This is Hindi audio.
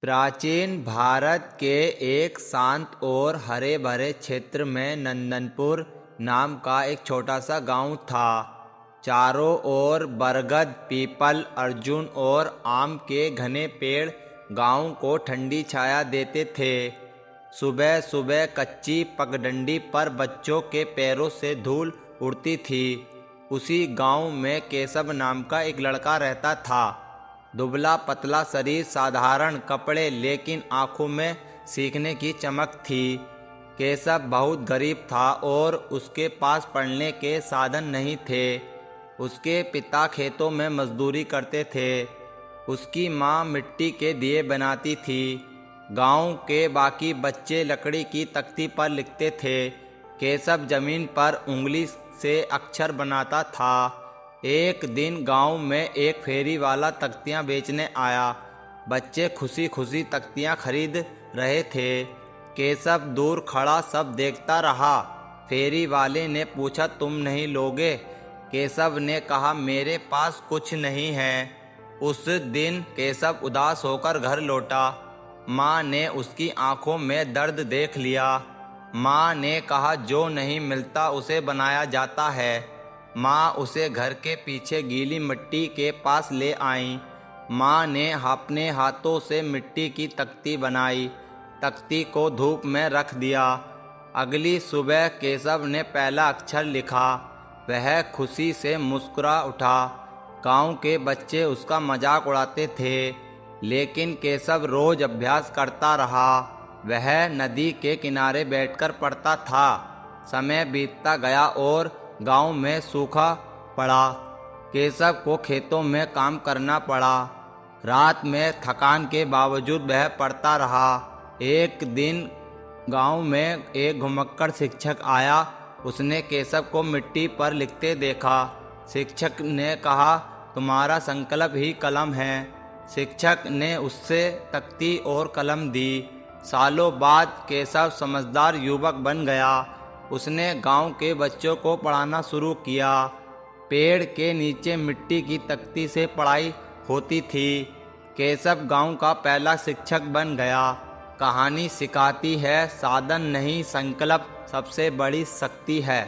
प्राचीन भारत के एक शांत और हरे भरे क्षेत्र में नंदनपुर नाम का एक छोटा सा गांव था। चारों ओर बरगद, पीपल, अर्जुन और आम के घने पेड़ गांव को ठंडी छाया देते थे। सुबह सुबह कच्ची पगडंडी पर बच्चों के पैरों से धूल उड़ती थी। उसी गांव में केशव नाम का एक लड़का रहता था। दुबला पतला शरीर, साधारण कपड़े, लेकिन आंखों में सीखने की चमक थी। केशव बहुत गरीब था और उसके पास पढ़ने के साधन नहीं थे। उसके पिता खेतों में मजदूरी करते थे। उसकी माँ मिट्टी के दिए बनाती थी। गांव के बाकी बच्चे लकड़ी की तख्ती पर लिखते थे। केशव जमीन पर उंगली से अक्षर बनाता था। एक दिन गांव में एक फेरी वाला तख्तियां बेचने आया। बच्चे खुशी खुशी तख्तियां खरीद रहे थे। केशव दूर खड़ा सब देखता रहा। फेरी वाले ने पूछा, तुम नहीं लोगे? केशव ने कहा, मेरे पास कुछ नहीं है। उस दिन केशव उदास होकर घर लौटा। माँ ने उसकी आंखों में दर्द देख लिया। माँ ने कहा, जो नहीं मिलता उसे बनाया जाता है। माँ उसे घर के पीछे गीली मिट्टी के पास ले आई। माँ ने अपने हाथों से मिट्टी की तख्ती बनाई। तख्ती को धूप में रख दिया। अगली सुबह केशव ने पहला अक्षर लिखा। वह खुशी से मुस्कुरा उठा। गांव के बच्चे उसका मजाक उड़ाते थे, लेकिन केशव रोज अभ्यास करता रहा। वह नदी के किनारे बैठकर पढ़ता था। समय बीतता गया और गांव में सूखा पड़ा। केशव को खेतों में काम करना पड़ा। रात में थकान के बावजूद वह पढ़ता रहा। एक दिन गांव में एक घुमक्कड़ शिक्षक आया। उसने केशव को मिट्टी पर लिखते देखा। शिक्षक ने कहा, तुम्हारा संकल्प ही कलम है। शिक्षक ने उससे तख्ती और कलम दी। सालों बाद केशव समझदार युवक बन गया। उसने गांव के बच्चों को पढ़ाना शुरू किया। पेड़ के नीचे मिट्टी की तख्ती से पढ़ाई होती थी। केशव गांव का पहला शिक्षक बन गया। कहानी सिखाती है, साधन नहीं संकल्प सबसे बड़ी शक्ति है।